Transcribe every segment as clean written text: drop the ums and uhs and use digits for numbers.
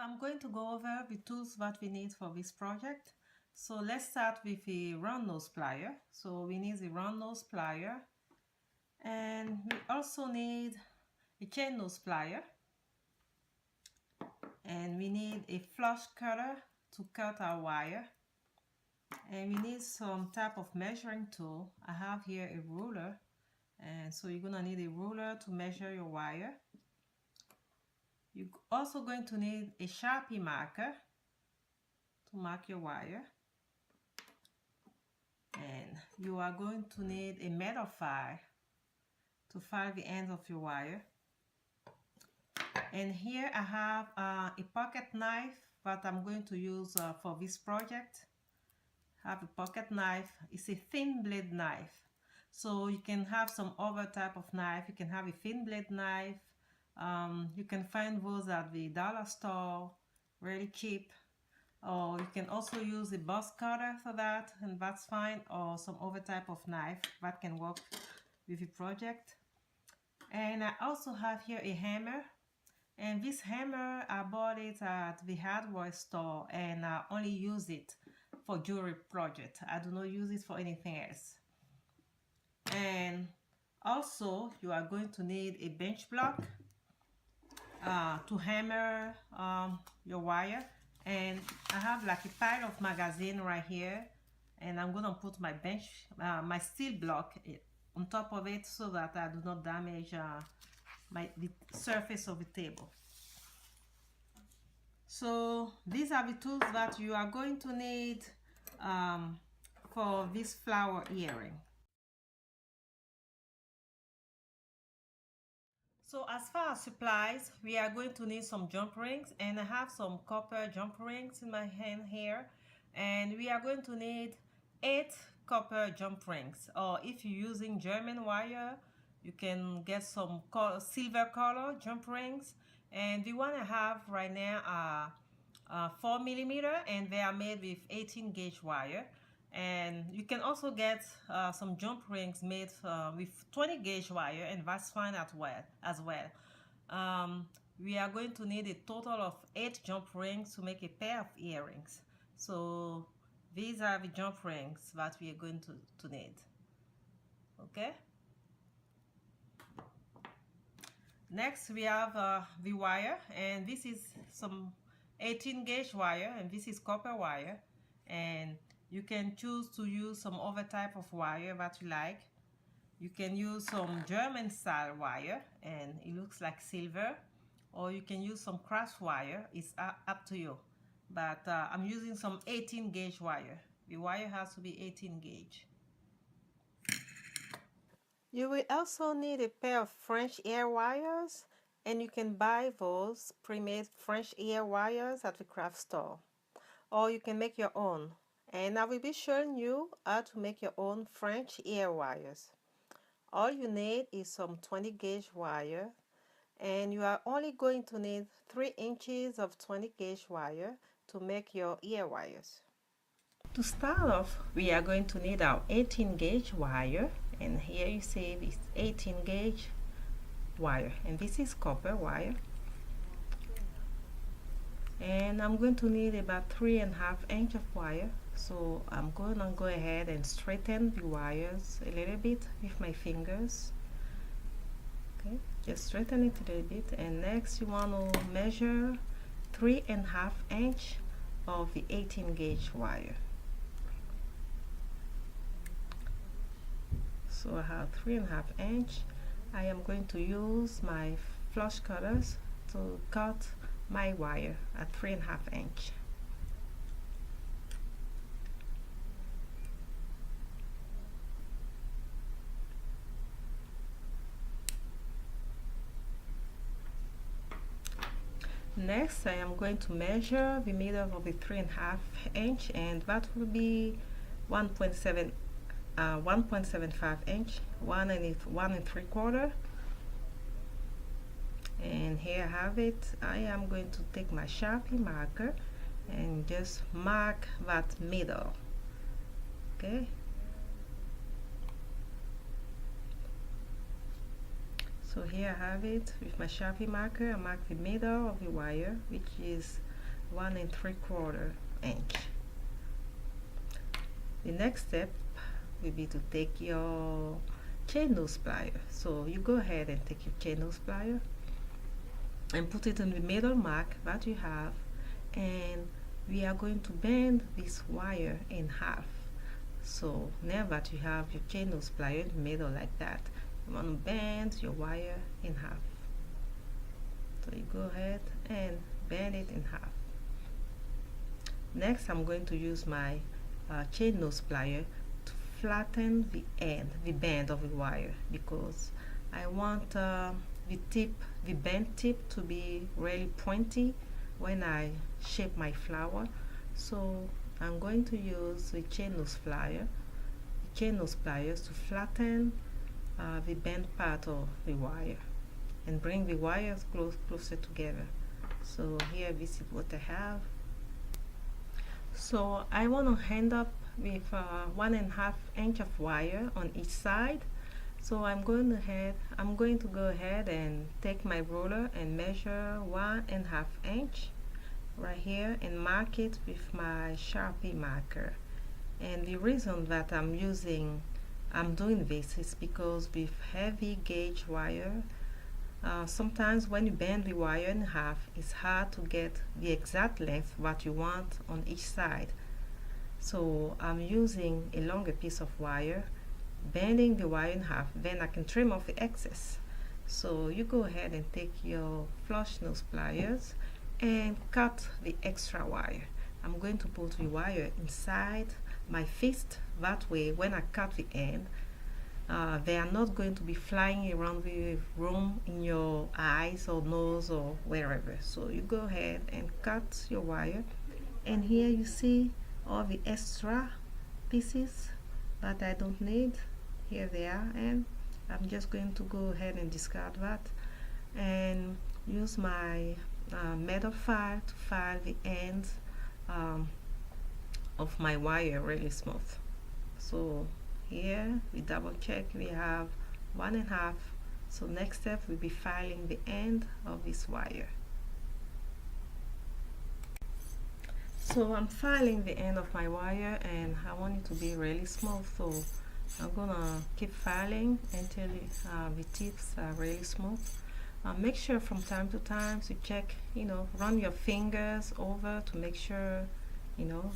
I'm going to go over the tools that we need for this project. So let's start with a round nose plier. So we need a round nose plier, and we also need a chain nose plier, and we need a flush cutter to cut our wire, and we need some type of measuring tool. I have here a ruler, and so you're gonna need a ruler to measure your wire. You're also going to need a Sharpie marker to mark your wire, and you are going to need a metal file to file the ends of your wire. And here I have a pocket knife that I'm going to use for this project. I have a pocket knife. It's a thin blade knife, so you can have some other type of knife. You can have a thin blade knife. You can find those at the dollar store, really cheap. Or you can also use a box cutter for that, and that's fine, or some other type of knife that can work with your project. And I also have here a hammer, and this hammer I bought it at the hardware store, and I only use it for jewelry project. I do not use it for anything else. And also you are going to need a bench block to hammer your wire. And I have like a pile of magazine right here, and I'm gonna put my bench, my steel block on top of it so that I do not damage the surface of the table. So these are the tools that you are going to need for this flower earring. So as far as supplies, we are going to need some jump rings, and I have some copper jump rings in my hand here, and we are going to need 8 copper jump rings, or if you're using German wire, you can get some silver color jump rings. And the one I have right now are 4mm, and they are made with 18 gauge wire. And you can also get some jump rings made with 20 gauge wire, and that's fine as well. We are going to need a total of 8 jump rings to make a pair of earrings. So these are the jump rings that we are going to need. Okay. Next we have the wire, and this is some 18 gauge wire, and this is copper wire, and you can choose to use some other type of wire that you like. You can use some German style wire, and it looks like silver, or you can use some craft wire. It's up to you, but I'm using some 18 gauge wire. The wire has to be 18 gauge. You will also need a pair of French ear wires, and you can buy those pre-made French ear wires at the craft store, or you can make your own. And I will be showing you how to make your own French ear wires. All you need is some 20 gauge wire, and you are only going to need 3 inches of 20 gauge wire to make your ear wires. To start off, we are going to need our 18 gauge wire, and here you see this 18 gauge wire, and this is copper wire. And I'm going to need about 3.5 inches of wire, so I'm going to go ahead and straighten the wires a little bit with my fingers. Okay, just straighten it a little bit. And next you want to measure 3.5 inches of the 18 gauge wire. So I have 3.5 inches. I am going to use my flush cutters to cut my wire at 3.5 inches. Next, I am going to measure the middle of the 3.5 inch, and that will be 1.75 inch, 1 3/4. And here I have it. I am going to take my Sharpie marker and just mark that middle. Okay. So here I have it with my Sharpie marker. I mark the middle of the wire, which is 1 3/4 inch. The next step will be to take your chain nose plier. So you go ahead and take your chain nose plier and put it in the middle mark that you have, and we are going to bend this wire in half. So now that you have your chain nose plier in the middle like that, you want to bend your wire in half. So you go ahead and bend it in half. Next, I'm going to use my chain nose plier to flatten the end, the bend of the wire, because I want the bent tip to be really pointy when I shape my flower. So I'm going to use the chain nose pliers to flatten the bent part of the wire and bring the wires closer together. So here, this is what I have. So I want to end up with 1 1/2 inch of wire on each side. So I'm going to go ahead and take my ruler and measure 1 1/2 inch right here and mark it with my Sharpie marker. And the reason that I'm doing this is because with heavy gauge wire, sometimes when you bend the wire in half, it's hard to get the exact length what you want on each side. So I'm using a longer piece of wire, bending the wire in half, then I can trim off the excess. So you go ahead and take your flush nose pliers and cut the extra wire. I'm going to put the wire inside my fist, that way when I cut the end, they are not going to be flying around the room in your eyes or nose or wherever. So you go ahead and cut your wire, and here you see all the extra pieces that I don't need. Here they are, and I'm just going to go ahead and discard that and use my metal file to file the ends of my wire really smooth. So here we double check, we have 1 1/2. So next step will be filing the end of this wire. So I'm filing the end of my wire, and I want it to be really smooth, so I'm gonna keep filing until the tips are really smooth. Make sure from time to time to check, run your fingers over to make sure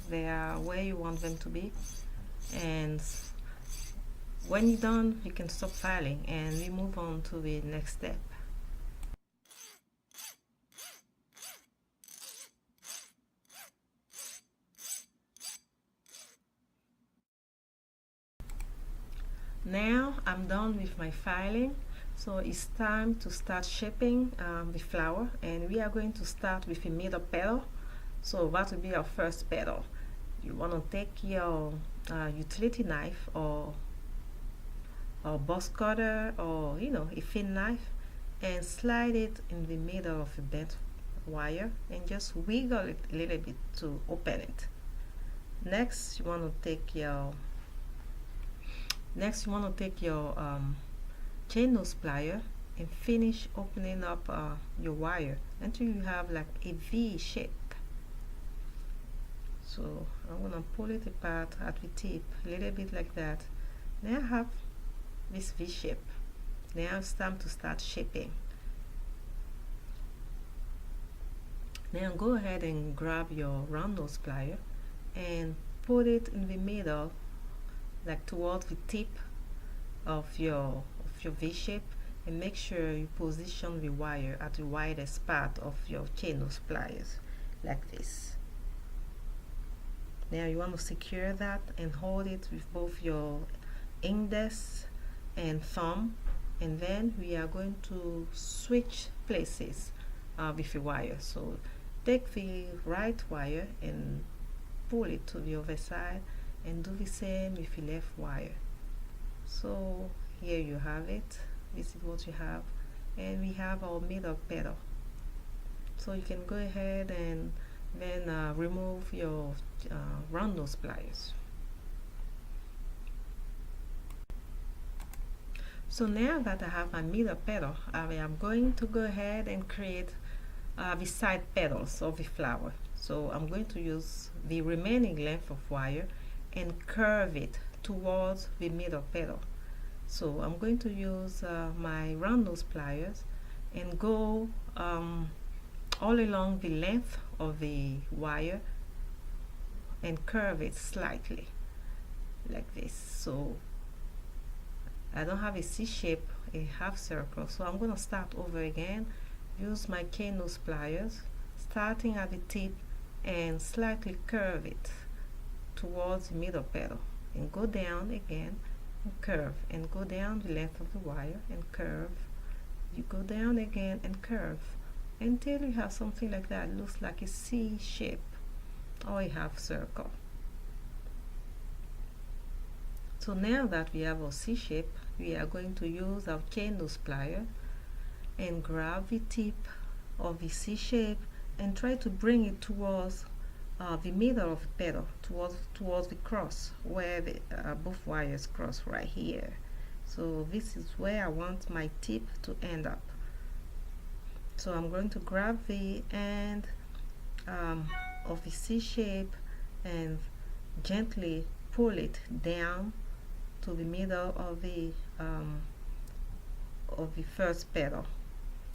they are where you want them to be. And when you're done, you can stop filing and we move on to the next step. Now I'm done with my filing, so it's time to start shaping the flower, and we are going to start with a middle petal. So that will be our first petal. You want to take your utility knife or box cutter, or a thin knife, and slide it in the middle of the bent wire and just wiggle it a little bit to open it. Next you want to take your chain nose plier and finish opening up your wire until you have like a V shape. So I'm gonna pull it apart at the tip a little bit like that. Now I have this V shape. Now it's time to start shaping. Now go ahead and grab your round nose plier and put it in the middle, like towards the tip of your V shape, and make sure you position the wire at the widest part of your chain nose pliers like this. Now you want to secure that and hold it with both your index and thumb, and then we are going to switch places with the wire. So take the right wire and pull it to the other side, and do the same with the left wire. So here you have it. This is what you have, and we have our middle petal. So you can go ahead and then remove your round nose pliers. So now that I have my middle petal, I am going to go ahead and create the side petals of the flower. So I'm going to use the remaining length of wire and curve it towards the middle petal. So I'm going to use my round nose pliers and go all along the length of the wire and curve it slightly like this. So I don't have a C shape, a half circle, so I'm going to start over again, use my cane nose pliers, starting at the tip and slightly curve it towards the middle petal and go down again and curve and go down the length of the wire and curve. You go down again and curve until you have something like that. It looks like a C shape or a half circle. So now that we have our C shape, we are going to use our cane nose plier and grab the tip of the C shape and try to bring it towards the middle of the petal, towards the cross where the, both wires cross right here. So this is where I want my tip to end up. So I'm going to grab the end of the C shape and gently pull it down to the middle of the first petal,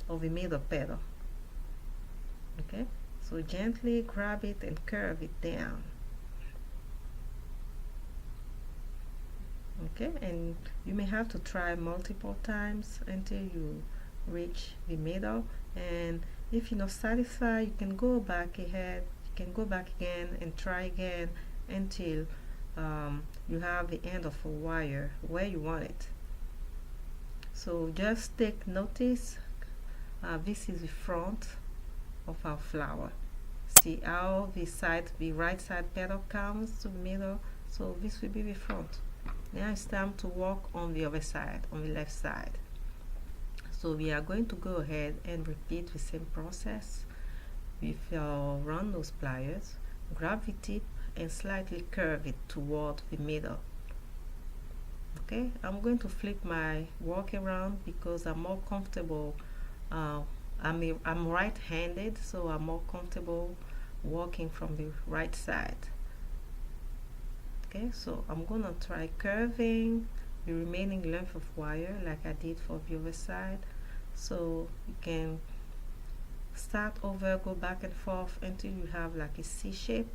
of the middle petal. Okay, so gently grab it and curve it down. Okay, and you may have to try multiple times until you reach the middle, and if you're not satisfied, you can go back ahead, you can go back again and try again until you have the end of a wire where you want it. So just take notice, this is the front of our flower. See how the right side petal comes to the middle, so this will be the front. Now it's time to work on the other side, on the left side. So we are going to go ahead and repeat the same process with our round nose pliers. Grab the tip and slightly curve it toward the middle. Okay, I'm going to flip my work around because I'm more comfortable. I'm right-handed, so I'm more comfortable working from the right side. Okay, so I'm gonna try curving the remaining length of wire like I did for the other side. So you can start over, go back and forth until you have like a C shape.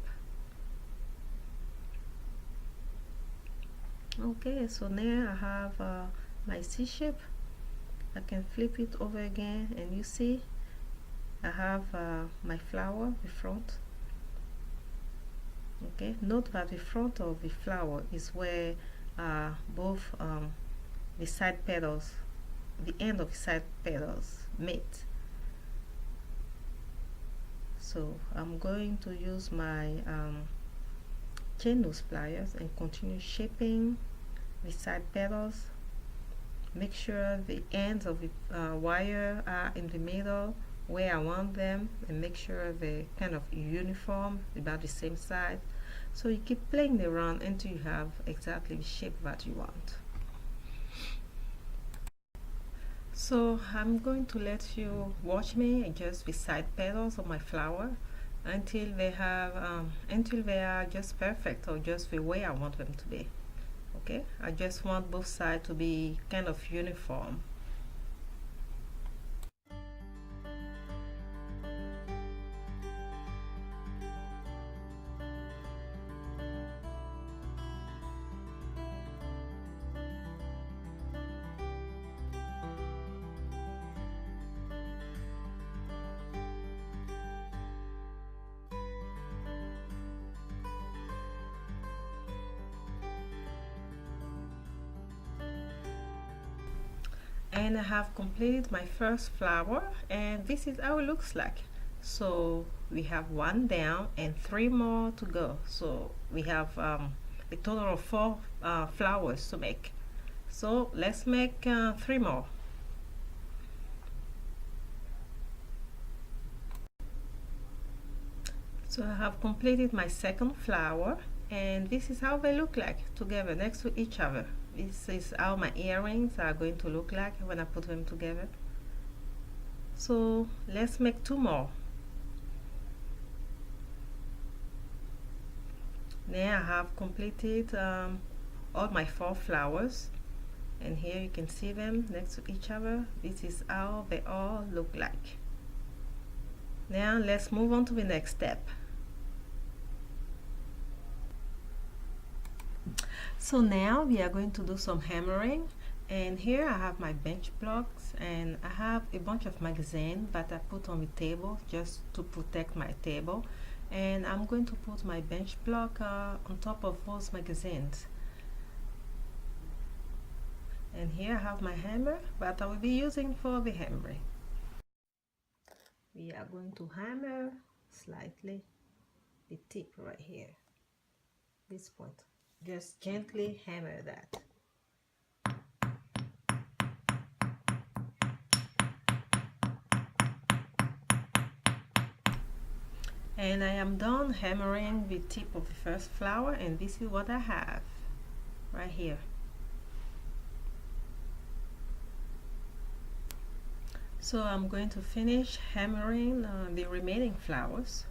Okay, so now I have my C shape. I can flip it over again and you see I have my flower, the front. Okay, note that the front of the flower is where both the side petals, the end of the side petals meet. So I'm going to use my cane nose pliers and continue shaping the side petals. Make sure the ends of the wire are in the middle where I want them, and make sure they're kind of uniform, about the same size. So you keep playing around until you have exactly the shape that you want. So I'm going to let you watch me adjust the side petals of my flower until they are just perfect, or just the way I want them to be. Okay, I just want both sides to be kind of uniform. And I have completed my first flower, and this is how it looks like. So we have one down and 3 more to go, so we have a total of 4 flowers to make. So let's make 3 more. So I have completed my second flower, and this is how they look like together next to each other. This is how my earrings are going to look like when I put them together. So let's make 2 more. Now I have completed all my 4 flowers, and here you can see them next to each other. This is how they all look like. Now let's move on to the next step. So now we are going to do some hammering, and here I have my bench blocks, and I have a bunch of magazines that I put on the table just to protect my table, and I'm going to put my bench block on top of those magazines. And here I have my hammer that I will be using for the hammering. We are going to hammer slightly the tip right here, this point. Just gently hammer that. And I am done hammering the tip of the first flower, and this is what I have right here. So I'm going to finish hammering the remaining flowers.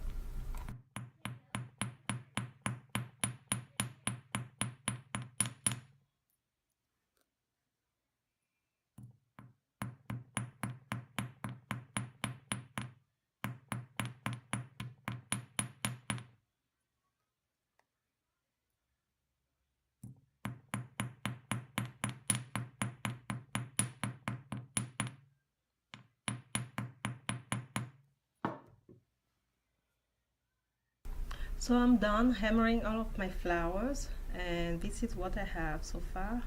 So I'm done hammering all of my flowers, and this is what I have so far.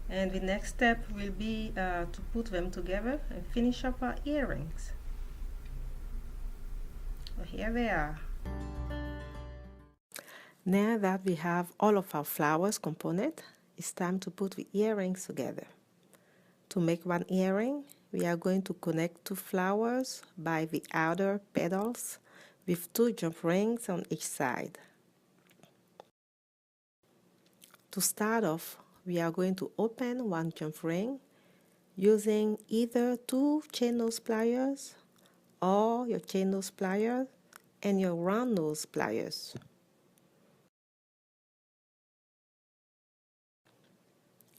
And the next step will be to put them together and finish up our earrings. So here they are. Now that we have all of our flowers component, it's time to put the earrings together. To make one earring, we are going to connect 2 flowers by the outer petals with 2 jump rings on each side. To start off, we are going to open 1 jump ring using either 2 chain nose pliers or your chain nose pliers and your round nose pliers.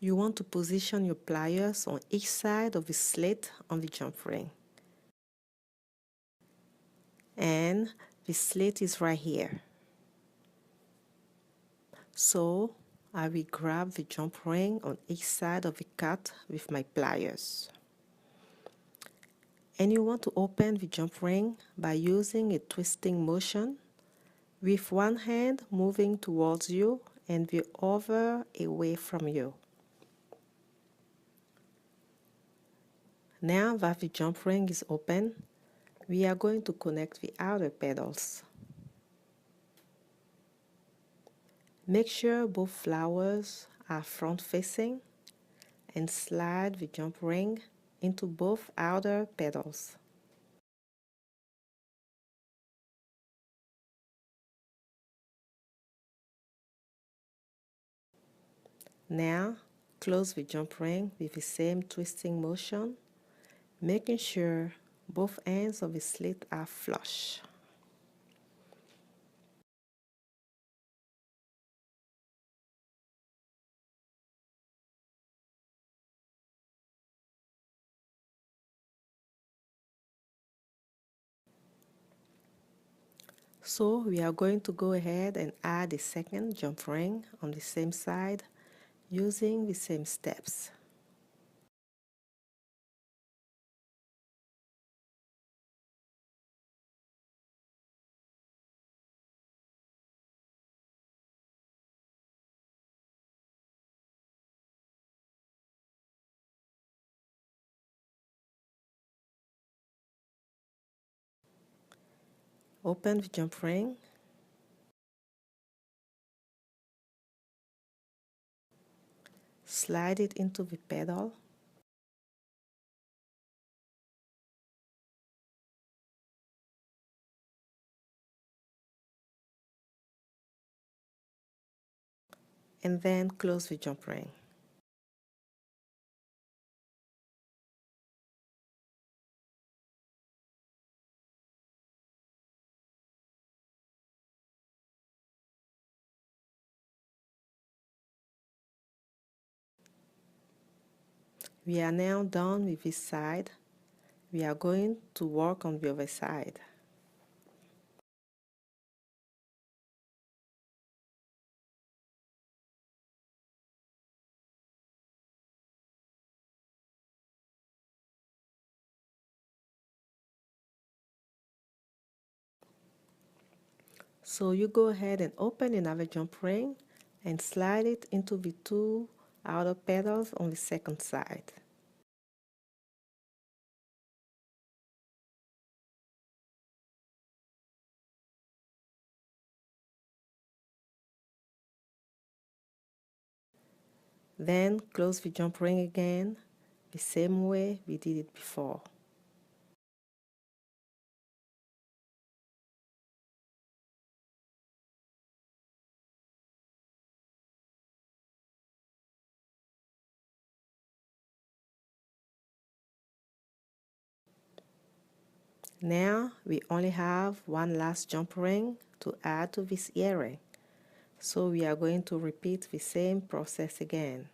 You want to position your pliers on each side of the slit on the jump ring. And the slit is right here. So I will grab the jump ring on each side of the cut with my pliers. And you want to open the jump ring by using a twisting motion with one hand moving towards you and the other away from you. Now that the jump ring is open, we are going to connect the outer petals. Make sure both flowers are front facing and slide the jump ring into both outer petals. Now close the jump ring with the same twisting motion, making sure both ends of the slit are flush. So we are going to go ahead and add a second jump ring on the same side using the same steps. Open the jump ring, slide it into the petal, and then close the jump ring. We are now done with this side. We are going to work on the other side. So you go ahead and open another jump ring and slide it into the two outer petals on the second side. Then close the jump ring again, the same way we did it before. Now we only have one last jump ring to add to this earring. So we are going to repeat the same process again.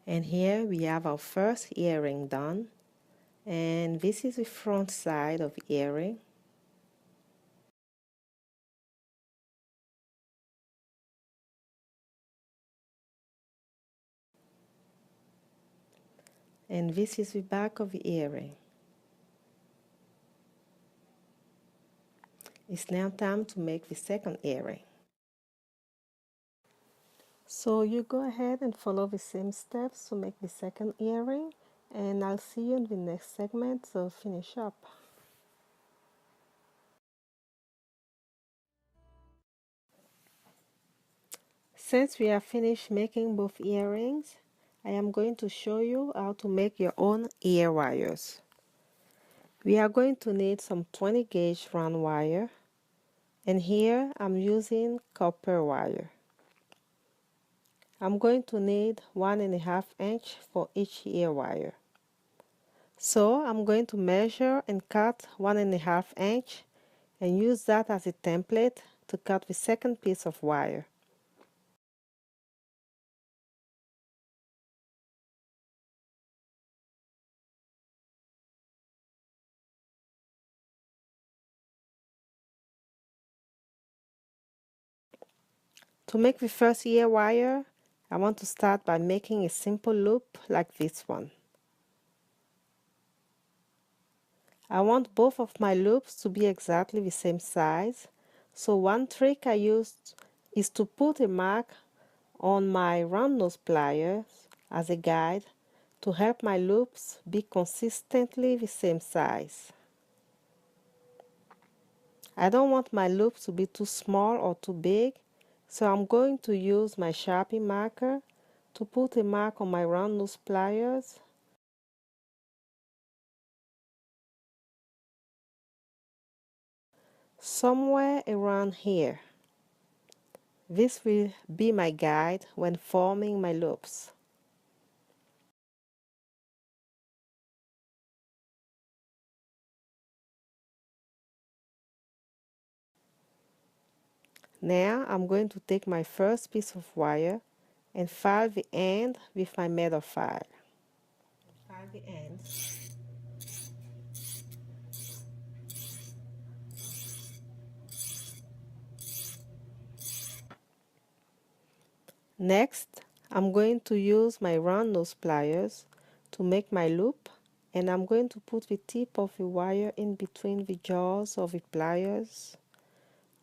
And here we have our first earring done, and this is the front side of the earring. And this is the back of the earring. It's now time to make the second earring. So you go ahead and follow the same steps to make the second earring, and I'll see you in the next segment to finish up. Since we have finished making both earrings, I am going to show you how to make your own ear wires. We are going to need some 20 gauge round wire, and here I'm using copper wire. I'm going to need 1.5 inch for each ear wire. So I'm going to measure and cut 1.5 inch and use that as a template to cut the second piece of wire. To make the first ear wire, I want to start by making a simple loop like this one. I want both of my loops to be exactly the same size, so one trick I used is to put a mark on my round nose pliers as a guide to help my loops be consistently the same size. I don't want my loops to be too small or too big, so I'm going to use my Sharpie marker to put a mark on my round nose pliers somewhere around here. This will be my guide when forming my loops. Now I'm going to take my first piece of wire and file the end with my metal file. File the end. Next, I'm going to use my round nose pliers to make my loop, and I'm going to put the tip of the wire in between the jaws of the pliers,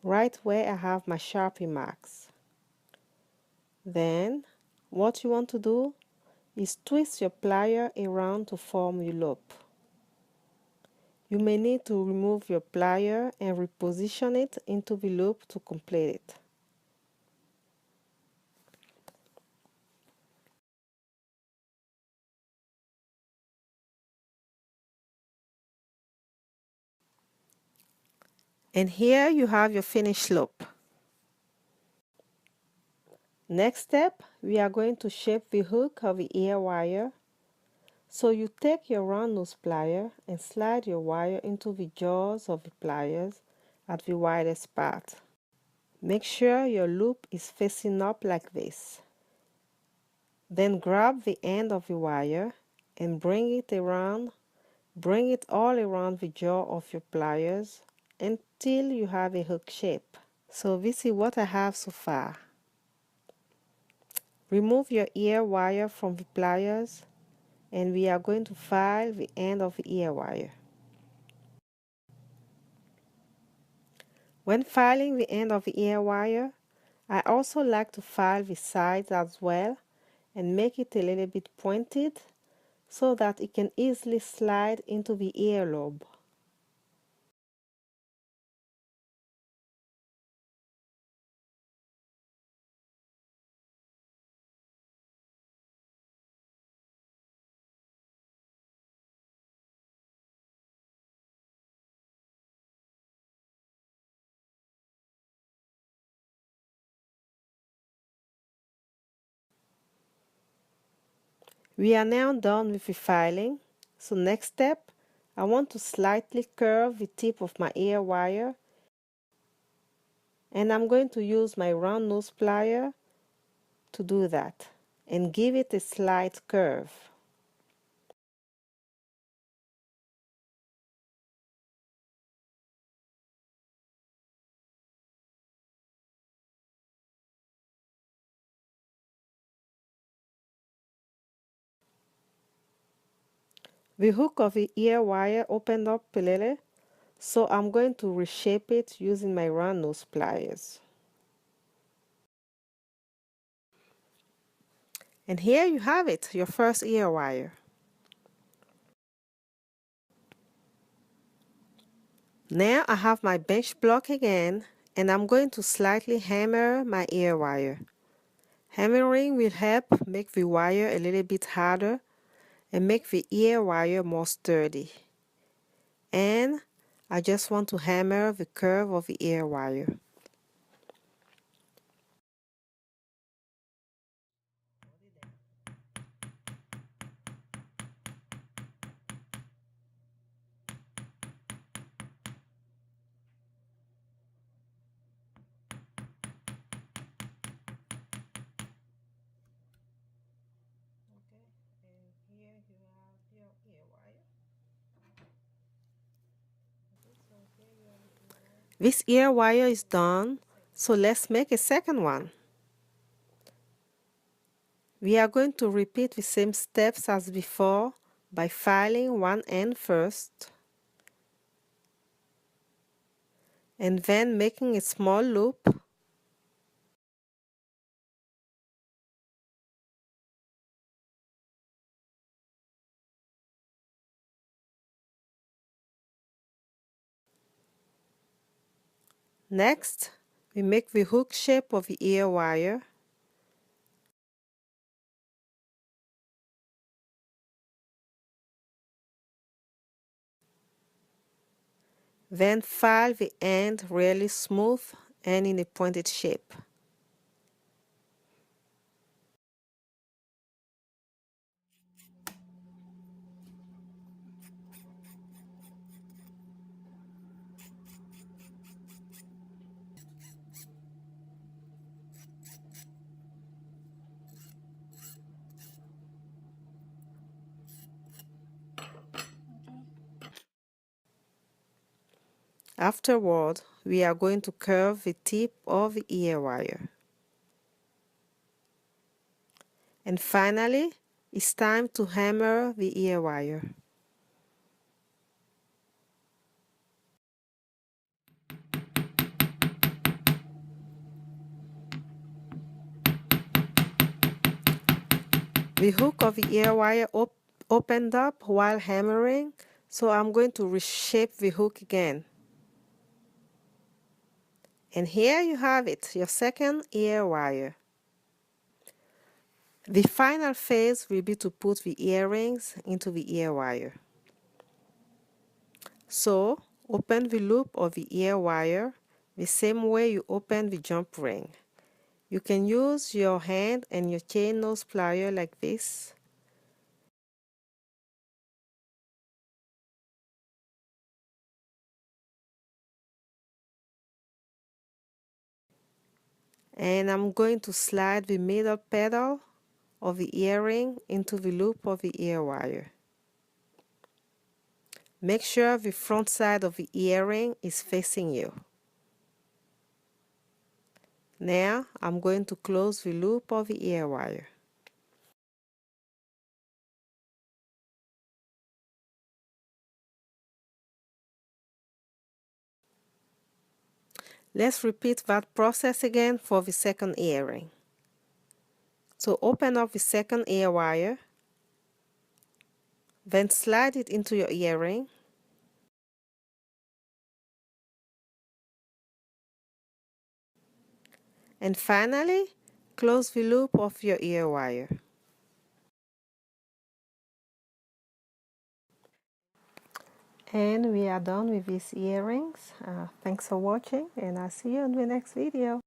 right where I have my Sharpie marks. Then, what you want to do is twist your plier around to form your loop. You may need to remove your plier and reposition it into the loop to complete it. And here you have your finished loop. Next step, we are going to shape the hook of the ear wire. So you take your round nose plier and slide your wire into the jaws of the pliers at the widest part. Make sure your loop is facing up like this. Then grab the end of the wire and bring it all around the jaw of your pliers until you have a hook shape. So this is what I have so far. Remove your ear wire from the pliers and we are going to file the end of the ear wire. When filing the end of the ear wire, I also like to file the sides as well and make it a little bit pointed so that it can easily slide into the earlobe. We are now done with the filing. So next step, I want to slightly curve the tip of my ear wire and I'm going to use my round nose plier to do that and give it a slight curve. The hook of the ear wire opened up a little, so I'm going to reshape it using my round nose pliers. And here you have it, your first ear wire. Now I have my bench block again, and I'm going to slightly hammer my ear wire. Hammering will help make the wire a little bit harder and make the ear wire more sturdy. And I just want to hammer the curve of the ear wire. This ear wire is done, so let's make a second one. We are going to repeat the same steps as before by filing one end first and then making a small loop . Next, we make the hook shape of the ear wire . Then file the end really smooth and in a pointed shape. Afterward, we are going to curve the tip of the ear wire. And finally, it's time to hammer the ear wire. The hook of the ear wire opened up while hammering, so I'm going to reshape the hook again. And here you have it, your second ear wire. The final phase will be to put the earrings into the ear wire. So Open the loop of the ear wire the same way you open the jump ring. You can use your hand and your chain nose plier like this. And I'm going to slide the middle petal of the earring into the loop of the ear wire. Make sure the front side of the earring is facing you. Now I'm going to close the loop of the ear wire. Let's repeat that process again for the second earring. So open up the second ear wire, then slide it into your earring. And finally, close the loop of your ear wire. And we are done with these earrings. Thanks for watching, and I'll see you in the next video.